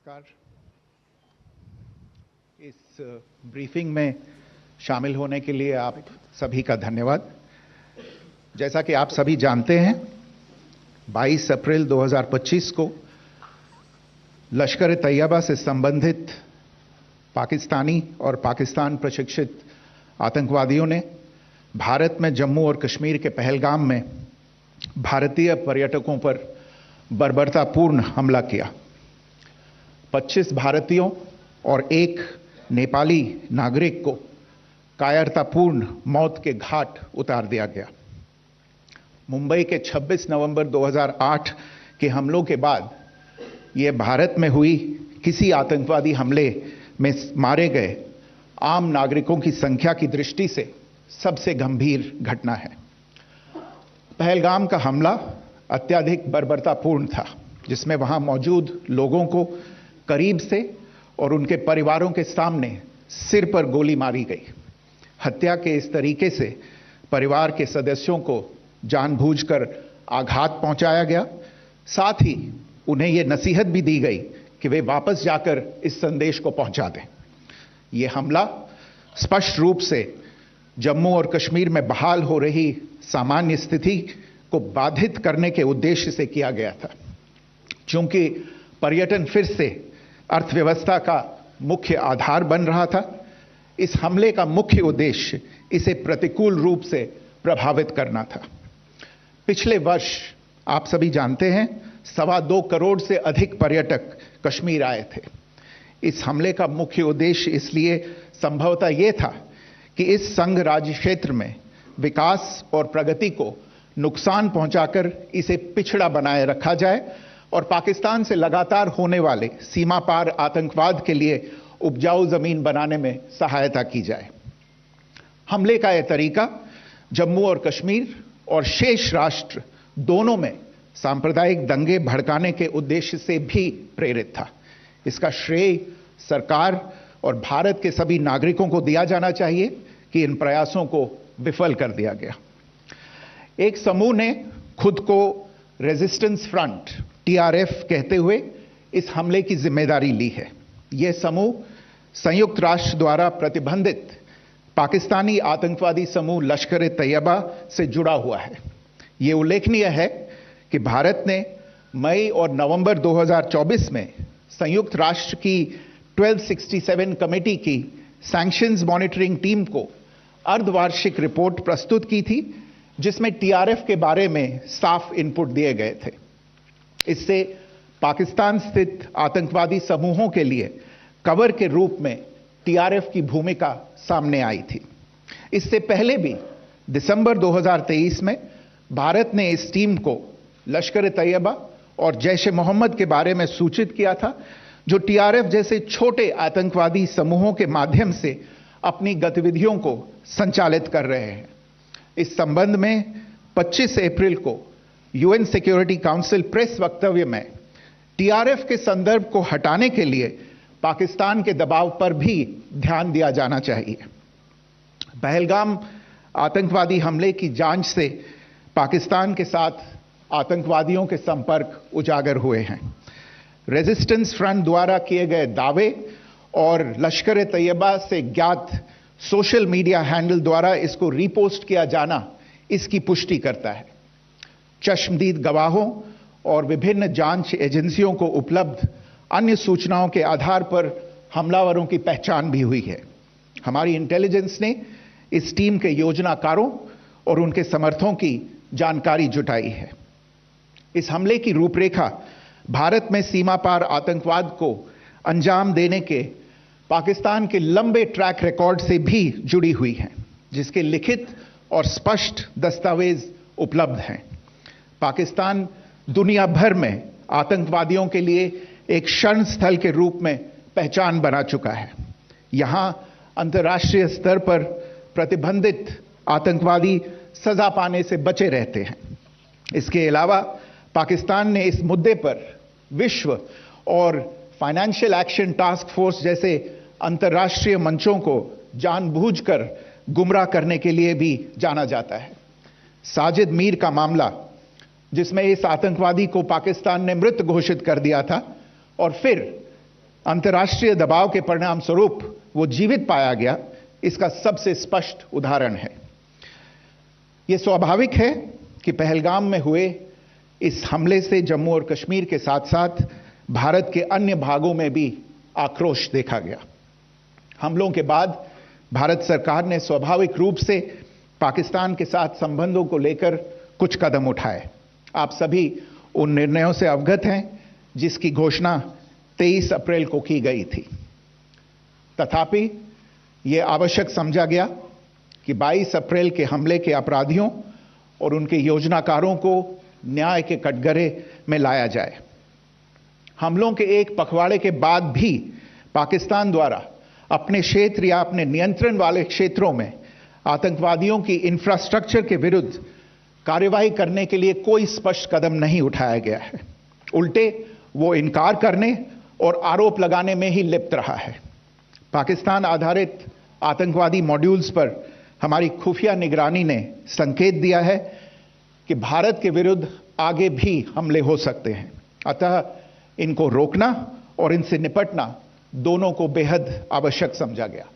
नमस्कार। इस ब्रीफिंग में शामिल होने के लिए आप सभी का धन्यवाद। जैसा कि आप सभी जानते हैं, 22 अप्रैल 2025 को लश्कर-ए-तैयबा से संबंधित पाकिस्तानी और पाकिस्तान प्रशिक्षित आतंकवादियों ने भारत में जम्मू और कश्मीर के पहलगाम में भारतीय पर्यटकों पर बर्बरतापूर्ण हमला किया। 25 भारतीयों और एक नेपाली नागरिक को कायरतापूर्ण मौत के घाट उतार दिया गया। मुंबई के 26 नवंबर 2008 के हमलों के बाद यह भारत में हुई किसी आतंकवादी हमले में मारे गए आम नागरिकों की संख्या की दृष्टि से सबसे गंभीर घटना है। पहलगाम का हमला अत्यधिक बर्बरतापूर्ण था, जिसमें वहां मौजूद लोगों को करीब से और उनके परिवारों के सामने सिर पर गोली मारी गई। हत्या के इस तरीके से परिवार के सदस्यों को जानबूझकर आघात पहुंचाया गया। साथ ही उन्हें यह नसीहत भी दी गई कि वे वापस जाकर इस संदेश को पहुंचा दें। यह हमला स्पष्ट रूप से जम्मू और कश्मीर में बहाल हो रही सामान्य स्थिति को बाधित करने के उद्देश्य से किया गया था। चूंकि पर्यटन फिर से अर्थव्यवस्था का मुख्य आधार बन रहा था, इस हमले का मुख्य उद्देश्य इसे प्रतिकूल रूप से प्रभावित करना था। पिछले वर्ष आप सभी जानते हैं 2.25 करोड़ से अधिक पर्यटक कश्मीर आए थे। इस हमले का मुख्य उद्देश्य इसलिए संभवतः यह था कि इस संघ राज्य क्षेत्र में विकास और प्रगति को नुकसान पहुंचाकर इसे पिछड़ा बनाए रखा जाए और पाकिस्तान से लगातार होने वाले सीमा पार आतंकवाद के लिए उपजाऊ जमीन बनाने में सहायता की जाए। हमले का यह तरीका जम्मू और कश्मीर और शेष राष्ट्र दोनों में सांप्रदायिक दंगे भड़काने के उद्देश्य से भी प्रेरित था। इसका श्रेय सरकार और भारत के सभी नागरिकों को दिया जाना चाहिए कि इन प्रयासों को विफल कर दिया गया। एक समूह ने खुद को रेजिस्टेंस फ्रंट TRF कहते हुए इस हमले की जिम्मेदारी ली है। यह समूह संयुक्त राष्ट्र द्वारा प्रतिबंधित पाकिस्तानी आतंकवादी समूह लश्कर-ए-तैयबा से जुड़ा हुआ है। यह उल्लेखनीय है कि भारत ने मई और नवंबर 2024 में संयुक्त राष्ट्र की 1267 कमेटी की सैंक्शंस मॉनिटरिंग टीम को अर्धवार्षिक रिपोर्ट प्रस्तुत की थी, जिसमें TRF के बारे में साफ इनपुट दिए गए थे। इससे पाकिस्तान स्थित आतंकवादी समूहों के लिए कवर के रूप में TRF की भूमिका सामने आई थी। इससे पहले भी दिसंबर 2023 में भारत ने इस टीम को लश्कर-ए-तैयबा और जैश-ए-मोहम्मद के बारे में सूचित किया था, जो TRF जैसे छोटे आतंकवादी समूहों के माध्यम से अपनी गतिविधियों को संचालित कर रहे हैं। इस संबंध में 25 अप्रैल को UN सिक्योरिटी काउंसिल प्रेस वक्तव्य में TRF के संदर्भ को हटाने के लिए पाकिस्तान के दबाव पर भी ध्यान दिया जाना चाहिए। पहलगाम आतंकवादी हमले की जांच से पाकिस्तान के साथ आतंकवादियों के संपर्क उजागर हुए हैं। रेजिस्टेंस फ्रंट द्वारा किए गए दावे और लश्कर-ए-तैयबा से ज्ञात सोशल मीडिया हैंडल द्वारा इसको रीपोस्ट किया जाना इसकी पुष्टि करता है। चश्मदीद गवाहों और विभिन्न जांच एजेंसियों को उपलब्ध अन्य सूचनाओं के आधार पर हमलावरों की पहचान भी हुई है। हमारी इंटेलिजेंस ने इस टीम के योजनाकारों और उनके समर्थकों की जानकारी जुटाई है। इस हमले की रूपरेखा भारत में सीमा पार आतंकवाद को अंजाम देने के पाकिस्तान के लंबे ट्रैक रिकॉर्ड से भी जुड़ी हुई है, जिसके लिखित और स्पष्ट दस्तावेज उपलब्ध हैं। पाकिस्तान दुनिया भर में आतंकवादियों के लिए एक शरण स्थल के रूप में पहचान बना चुका है। यहां अंतर्राष्ट्रीय स्तर पर प्रतिबंधित आतंकवादी सजा पाने से बचे रहते हैं। इसके अलावा पाकिस्तान ने इस मुद्दे पर विश्व और फाइनेंशियल एक्शन टास्क फोर्स जैसे अंतर्राष्ट्रीय मंचों को जानबूझकर गुमराह करने के लिए भी जाना जाता है। साजिद मीर का मामला, जिसमें इस आतंकवादी को पाकिस्तान ने मृत घोषित कर दिया था और फिर अंतर्राष्ट्रीय दबाव के परिणाम स्वरूप वो जीवित पाया गया, इसका सबसे स्पष्ट उदाहरण है। यह स्वाभाविक है कि पहलगाम में हुए इस हमले से जम्मू और कश्मीर के साथ साथ भारत के अन्य भागों में भी आक्रोश देखा गया। हमलों के बाद भारत सरकार ने स्वाभाविक रूप से पाकिस्तान के साथ संबंधों को लेकर कुछ कदम उठाए। आप सभी उन निर्णयों से अवगत हैं जिसकी घोषणा 23 अप्रैल को की गई थी। तथापि यह आवश्यक समझा गया कि 22 अप्रैल के हमले के अपराधियों और उनके योजनाकारों को न्याय के कटघरे में लाया जाए। हमलों के एक पखवाड़े के बाद भी पाकिस्तान द्वारा अपने क्षेत्र या अपने नियंत्रण वाले क्षेत्रों में आतंकवादियों की इंफ्रास्ट्रक्चर के विरुद्ध कार्रवाई करने के लिए कोई स्पष्ट कदम नहीं उठाया गया है। उल्टे वो इनकार करने और आरोप लगाने में ही लिप्त रहा है। पाकिस्तान आधारित आतंकवादी मॉड्यूल्स पर हमारी खुफिया निगरानी ने संकेत दिया है कि भारत के विरुद्ध आगे भी हमले हो सकते हैं। अतः इनको रोकना और इनसे निपटना दोनों को बेहद आवश्यक समझा गया।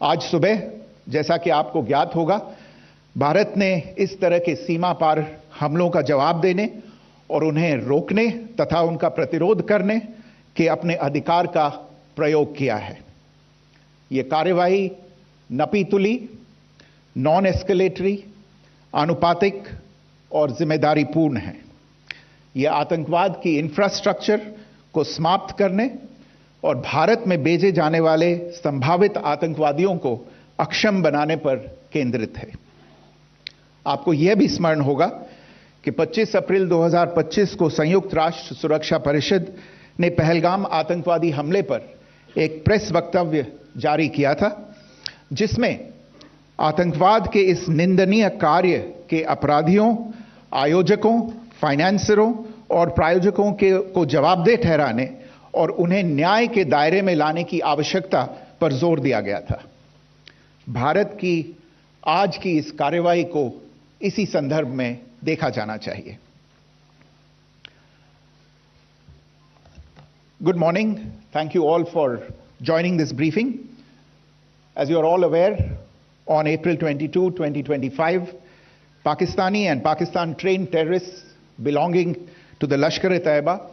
आज सुबह, जैसा कि आपको ज्ञात होगा, भारत ने इस तरह के सीमा पार हमलों का जवाब देने और उन्हें रोकने तथा उनका प्रतिरोध करने के अपने अधिकार का प्रयोग किया है। यह कार्यवाही नपीतुली, नॉन एस्केलेटरी, आनुपातिक और जिम्मेदारीपूर्ण है। यह आतंकवाद की इंफ्रास्ट्रक्चर को समाप्त करने और भारत में भेजे जाने वाले संभावित आतंकवादियों को अक्षम बनाने पर केंद्रित है। आपको यह भी स्मरण होगा कि 25 अप्रैल 2025 को संयुक्त राष्ट्र सुरक्षा परिषद ने पहलगाम आतंकवादी हमले पर एक प्रेस वक्तव्य जारी किया था, जिसमें आतंकवाद के इस निंदनीय कार्य के अपराधियों, आयोजकों, फाइनेंसरों और प्रायोजकों को जवाबदेह ठहराने और उन्हें न्याय के दायरे में लाने की आवश्यकता पर जोर दिया गया था। भारत की आज की इस कार्रवाई को इसी संदर्भ में देखा जाना चाहिए। Good morning. Thank you all for joining this briefing. As you are all aware, on April 22, 2025, Pakistani and Pakistan-trained terrorists belonging to the Lashkar-e-Taiba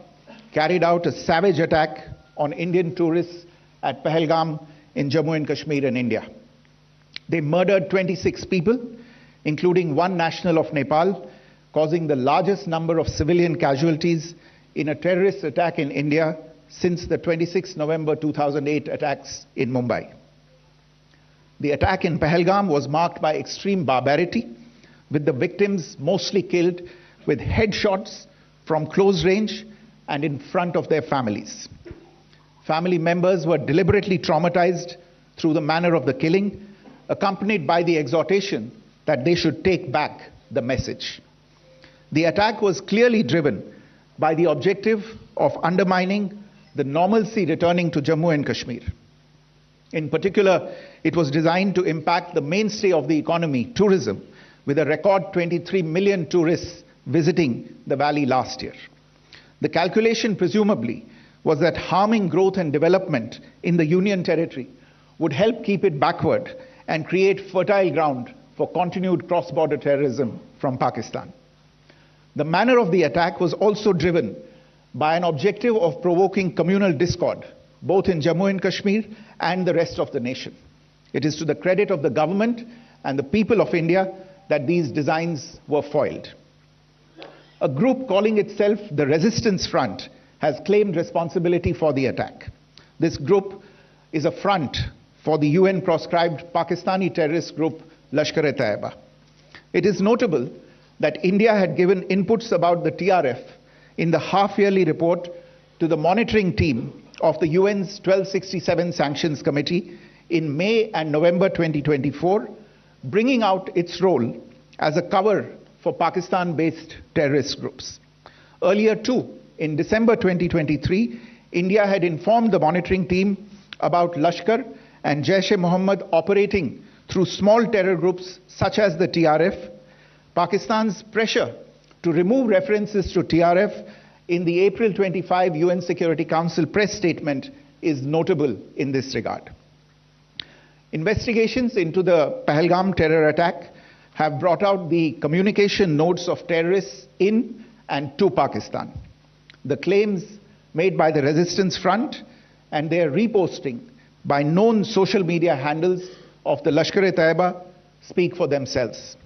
carried out a savage attack on Indian tourists at Pahalgam in Jammu and Kashmir in India. They murdered 26 people, including one national of Nepal, causing the largest number of civilian casualties in a terrorist attack in India since the 26 November 2008 attacks in Mumbai. The attack in Pahalgam was marked by extreme barbarity, with the victims mostly killed with headshots from close range and in front of their families. Family members were deliberately traumatized through the manner of the killing, accompanied by the exhortation that they should take back the message. The attack was clearly driven by the objective of undermining the normalcy returning to Jammu and Kashmir. In particular, it was designed to impact the mainstay of the economy, tourism, with a record 23 million tourists visiting the valley last year. The calculation, presumably, was that harming growth and development in the Union Territory would help keep it backward and create fertile ground for continued cross-border terrorism from Pakistan. The manner of the attack was also driven by an objective of provoking communal discord, both in Jammu and Kashmir and the rest of the nation. It is to the credit of the government and the people of India that these designs were foiled. A group calling itself the Resistance Front has claimed responsibility for the attack. This group is a front for the UN-proscribed Pakistani terrorist group Lashkar-e-Taiba. It is notable that India had given inputs about the TRF in the half-yearly report to the monitoring team of the UN's 1267 Sanctions Committee in May and November 2024, bringing out its role as a cover for Pakistan-based terrorist groups. Earlier too, in December 2023, India had informed the monitoring team about Lashkar and Jaish-e-Mohammed operating through small terror groups such as the TRF. Pakistan's pressure to remove references to TRF in the April 25 UN Security Council press statement is notable in this regard. Investigations into the Pahalgam terror attack have brought out the communication notes of terrorists in and to Pakistan, the claims made by the Resistance Front and their reposting by known social media handles of the Lashkar-e-Taiba speak for themselves.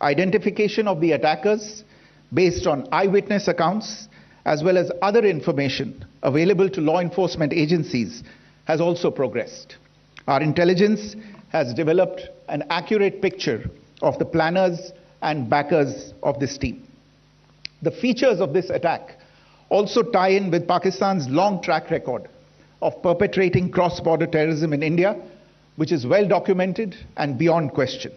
Identification of the attackers based on eyewitness accounts as well as other information available to law enforcement agencies has also progressed. Our intelligence has developed an accurate picture of the planners and backers of this team. The features of this attack also tie in with Pakistan's long track record of perpetrating cross-border terrorism in India, which is well documented and beyond question.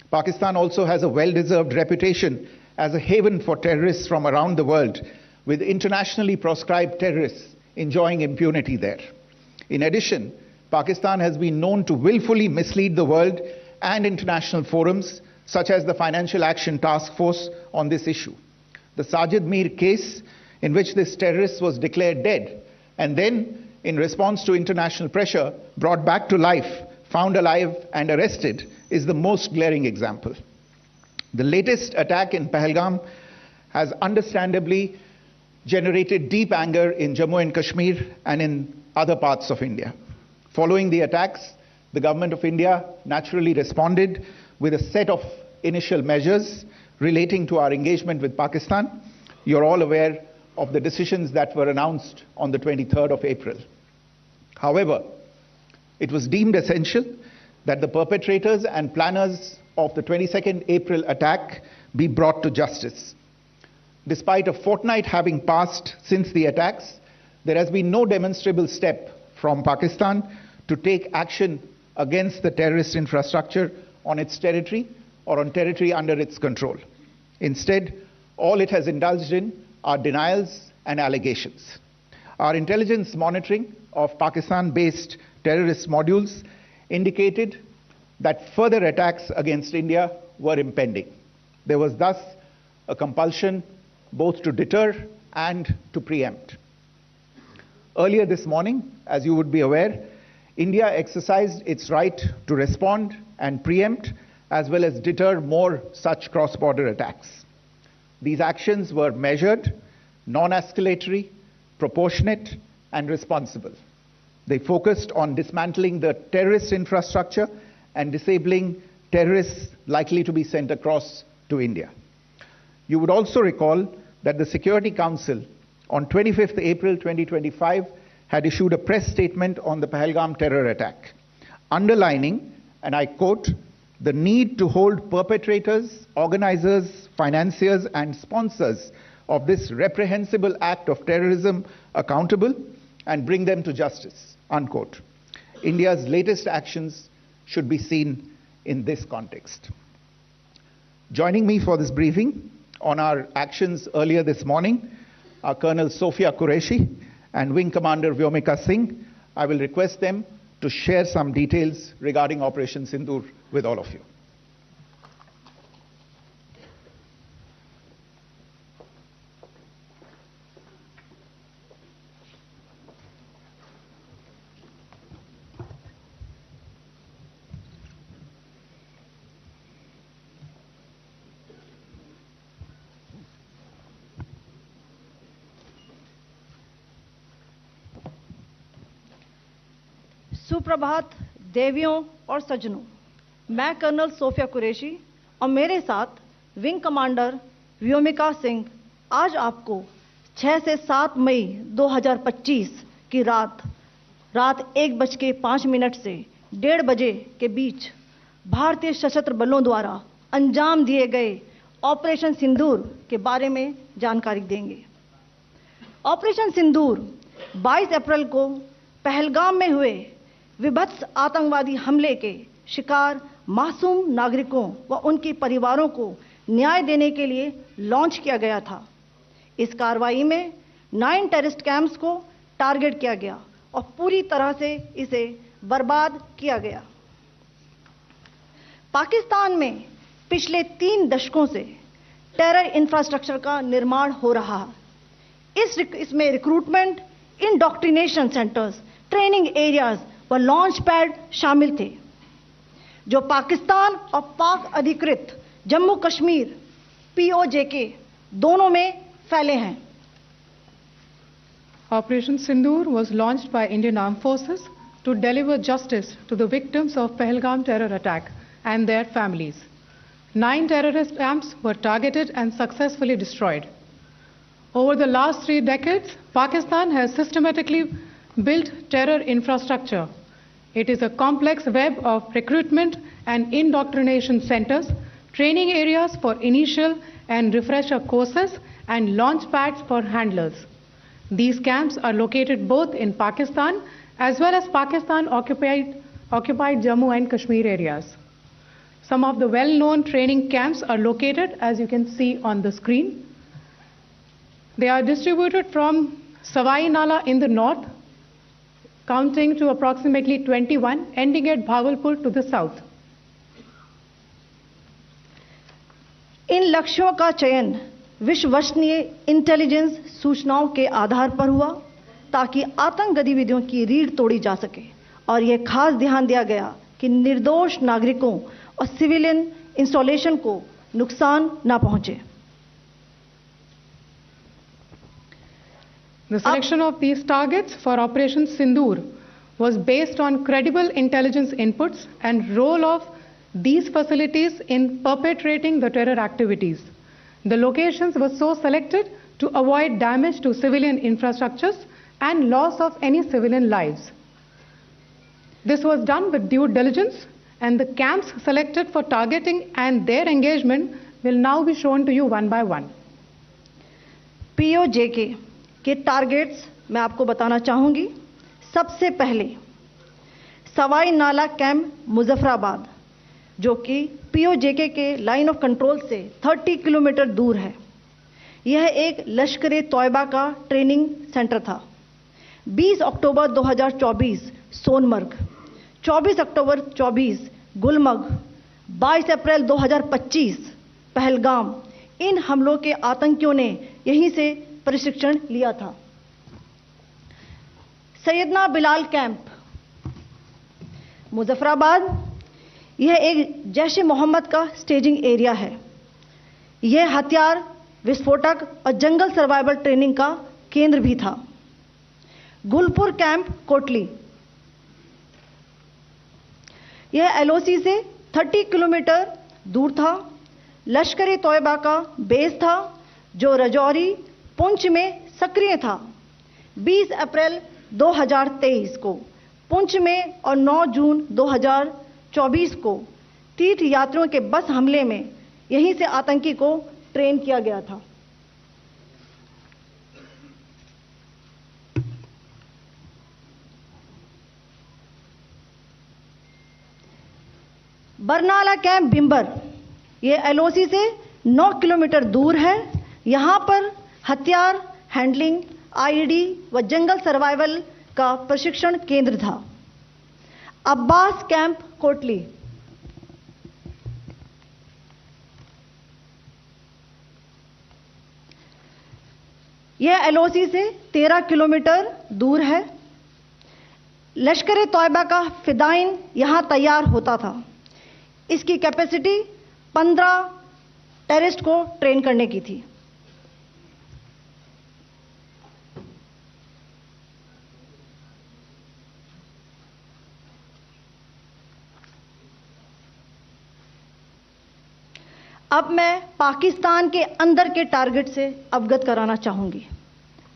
Pakistan also has a well-deserved reputation as a haven for terrorists from around the world, with internationally proscribed terrorists enjoying impunity there. In addition, Pakistan has been known to willfully mislead the world and international forums, such as the Financial Action Task Force, on this issue. The Sajid Mir case, in which this terrorist was declared dead, and then, in response to international pressure, brought back to life, found alive and arrested, is the most glaring example. The latest attack in Pahalgam has understandably generated deep anger in Jammu and Kashmir and in other parts of India. Following the attacks, the government of India naturally responded with a set of initial measures relating to our engagement with Pakistan. You're all aware of the decisions that were announced on the 23rd of April. However, it was deemed essential that the perpetrators and planners of the 22nd April attack be brought to justice. Despite a fortnight having passed since the attacks, there has been no demonstrable step from Pakistan to take action against the terrorist infrastructure on its territory or on territory under its control. Instead, all it has indulged in are denials and allegations. Our intelligence monitoring of Pakistan-based terrorist modules indicated that further attacks against India were impending. There was thus a compulsion both to deter and to preempt. Earlier this morning, as you would be aware, India exercised its right to respond and preempt as well as deter more such cross-border attacks. These actions were measured, non-escalatory, proportionate, and responsible. They focused on dismantling the terrorist infrastructure and disabling terrorists likely to be sent across to India. You would also recall that the Security Council on 25th April 2025 had issued a press statement on the Pahalgam terror attack, underlining, and I quote, the need to hold perpetrators, organizers, financiers, and sponsors of this reprehensible act of terrorism accountable and bring them to justice, unquote. India's latest actions should be seen in this context. Joining me for this briefing on our actions earlier this morning are Colonel Sophia Qureshi and Wing Commander Vyomika Singh. I will request them to share some details regarding Operation Sindoor with all of you. सुप्रभात देवियों और सज्जनों, मैं colonel Sophia Qureshi और मेरे साथ wing commander Vyomika Singh आज आपको 6 से 7 मई 2025 की रात 1:05 से 1:30 बजे के बीच भारतीय सशस्त्र बलों द्वारा अंजाम दिए गए ऑपरेशन सिंदूर के बारे में जानकारी देंगे। ऑपरेशन सिंदूर 22 अप्रैल को पहलगाम में हुए विभत्स आतंकवादी हमले के शिकार मासूम नागरिकों व उनके परिवारों को न्याय देने के लिए लॉन्च किया गया था। इस कार्रवाई में 9 टेररिस्ट कैंप्स को टारगेट किया गया और पूरी तरह से इसे बर्बाद किया गया। पाकिस्तान में पिछले 3 दशकों से टेरर इंफ्रास्ट्रक्चर का निर्माण हो रहा है। इसमें recruitment, indoctrination centres, training areas व लॉन्च पैड शामिल थे, जो पाकिस्तान और पाक अधिकृत जम्मू कश्मीर POJK दोनों में फैले हैं। Operation Sindoor was launched by Indian Armed Forces to deliver justice to the victims of Pahalgam terror attack and their families. 9 terrorist camps were targeted and successfully destroyed. Over the last 3 decades, Pakistan has systematically built terror infrastructure. It is a complex web of recruitment and indoctrination centers, training areas for initial and refresher courses, and launch pads for handlers. These camps are located both in Pakistan as well as Pakistan-occupied Jammu and Kashmir areas. Some of the well-known training camps are located, as you can see on the screen. They are distributed from Savai Nala in the north, counting to approximately 21, ending at Bhagalpur to the south. इन लक्ष्यों का चयन विश्वसनीय intelligence सूचनाओं के आधार पर हुआ ताकि आतंक गतिविधियों की रीढ़ तोड़ी जा सके, और यह खास ध्यान दिया गया कि निर्दोष नागरिकों और सिविलियन इंस्टॉलेशन को नुकसान न पहुंचे। The selection of these targets for Operation Sindoor was based on credible intelligence inputs and role of these facilities in perpetrating the terror activities. The locations were so selected to avoid damage to civilian infrastructures and loss of any civilian lives. This was done with due diligence, and the camps selected for targeting and their engagement will now be shown to you one by one. POJK के targets मैं आपको बताना चाहूंगी। सबसे पहले सवाई नाला camp Muzaffarabad, जो कि POJK के लाइन ऑफ कंट्रोल से 30 किलोमीटर दूर है। यह एक लश्कर-ए-तौयबा का ट्रेनिंग सेंटर था। 20 अक्टूबर 2024 सोनमर्ग, 24 अक्टूबर 24 गुलमर्ग, 22 अप्रैल 2025 पहलगाम, इन हमलों के आतंकियों ने यहीं से प्रशिक्षण लिया था। सैयदना बिलाल कैंप मुजफ्फराबाद, यह एक जैश-ए-मोहम्मद का स्टेजिंग एरिया है। यह हथियार, विस्फोटक और जंगल सर्वाइवल ट्रेनिंग का केंद्र भी था। गुलपुर कैंप कोटली, यह LOC से 30 किलोमीटर दूर था। लश्कर-ए-तौयबा का बेस था, जो रजौरी, पुंछ में सक्रिय था। 20 अप्रैल 2023 को पुंछ में और 9 जून 2024 को तीर्थ यात्रियों के बस हमले में यहीं से आतंकी को ट्रेन किया गया था। बरनाला कैंप भिंबर, यह LOC से 9 किलोमीटर दूर है। यहां पर हथियार, हैंडलिंग, IED व जंगल सर्वाइवल का प्रशिक्षण केंद्र था। अब्बास कैंप कोटली, यह LOC से 13 किलोमीटर दूर है। लश्कर-ए-तौयबा का फिदाइन यहां तैयार होता था। इसकी कैपेसिटी 15 टेररिस्ट को ट्रेन करने की थी। अब मैं पाकिस्तान के अंदर के टारगेट से अवगत कराना चाहूंगी।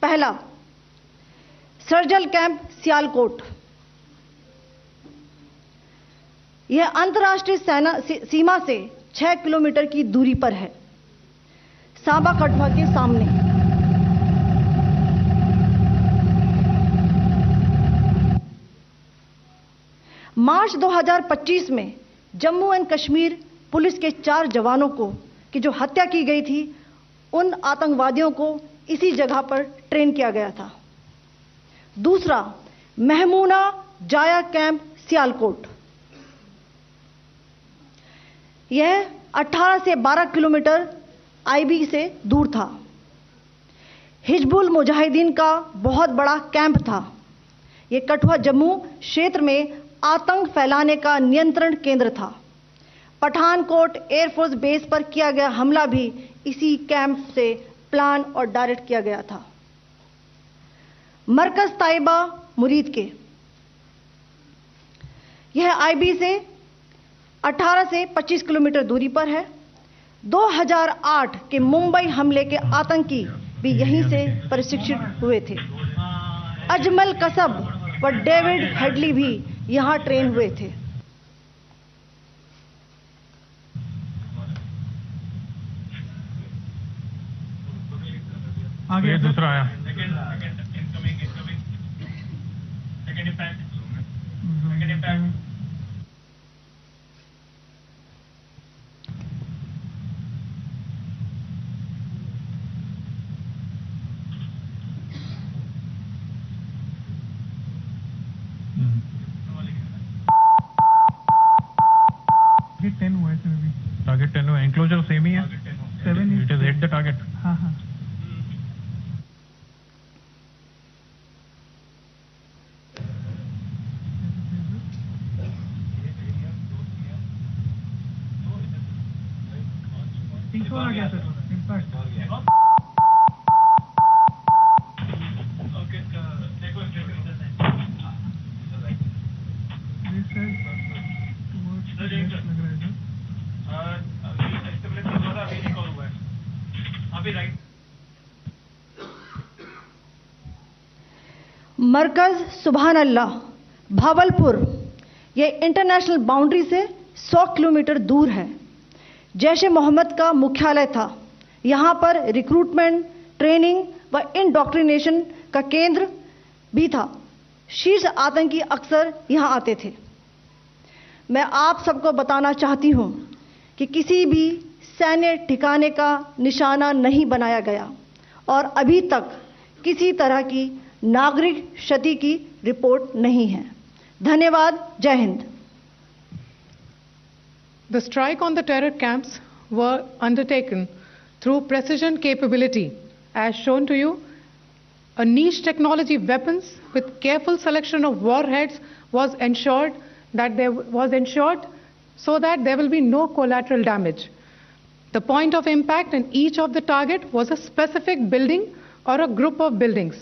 पहला, सर्जल कैंप सियालकोट, यह अंतर्राष्ट्रीय सीमा से 6 किलोमीटर की दूरी पर है, सांबा कठवा के सामने। मार्च 2025 में जम्मू एंड कश्मीर पुलिस के 4 जवानों को की जो हत्या की गई थी, उन आतंकवादियों को इसी जगह पर ट्रेन किया गया था। दूसरा, महमूना जाया कैंप सियालकोट, यह 18 से 12 किलोमीटर IB से दूर था। हिजबुल मुजाहिदीन का बहुत बड़ा कैंप था। ये कठुआ जम्मू क्षेत्र में आतंक फैलाने का नियंत्रण केंद्र था। पठानकोट एयरफोर्स बेस पर किया गया हमला भी इसी कैंप से प्लान और डायरेक्ट किया गया था। मरकज ताइबा मुरीद के, यह आईबी से 18 से 25 किलोमीटर दूरी पर है। 2008 के मुंबई हमले के आतंकी भी यहीं से प्रशिक्षित हुए थे। अजमल कसब व डेविड हेडली भी यहां ट्रेन हुए थे। आगे दूसरा आया। टारगेट 10 हुआ है सर अभी। टारगेट 10 हुआ, एंक्लोजर सेम ही है। 7 it is hit the target. हाँ हाँ। आ गया सर इम्पैक्ट। मरकज सुभान अल्लाह भावलपुर, यह इंटरनेशनल बाउंड्री से 100 किलोमीटर दूर है। जैश ए मोहम्मद का मुख्यालय था। यहाँ पर रिक्रूटमेंट, ट्रेनिंग व इंडॉक्ट्रिनेशन का केंद्र भी था। शीर्ष आतंकी अक्सर यहाँ आते थे। मैं आप सबको बताना चाहती हूँ कि किसी भी सैन्य ठिकाने का निशाना नहीं बनाया गया और अभी तक किसी तरह की नागरिक क्षति की रिपोर्ट नहीं है। धन्यवाद। जय Hind. The strike on the terror camps were undertaken through precision capability, as shown to you. A niche technology weapons with careful selection of warheads was ensured so that there will be no collateral damage. The point of impact in each of the target was a specific building or a group of buildings.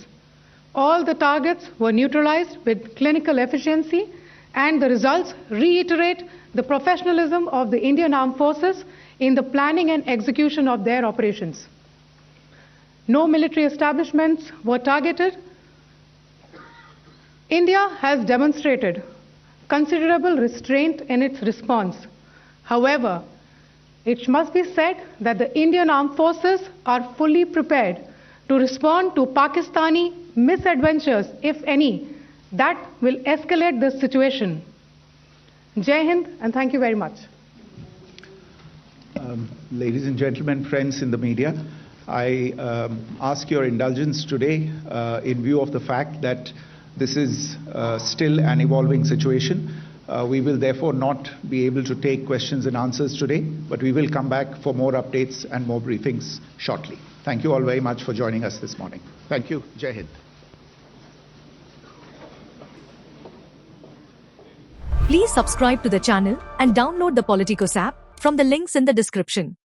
All the targets were neutralized with clinical efficiency, and the results reiterate the professionalism of the Indian Armed Forces in the planning and execution of their operations. No military establishments were targeted. India has demonstrated considerable restraint in its response. However, it must be said that the Indian Armed Forces are fully prepared to respond to Pakistani misadventures, if any, that will escalate the situation. Jai Hind, and thank you very much. Ladies and gentlemen, friends in the media, I ask your indulgence today in view of the fact that this is still an evolving situation. We will therefore not be able to take questions and answers today, but we will come back for more updates and more briefings shortly. Thank you all very much for joining us this morning. Thank you. Jai Hind. Please subscribe to the channel and download the Politicos app from the links in the description.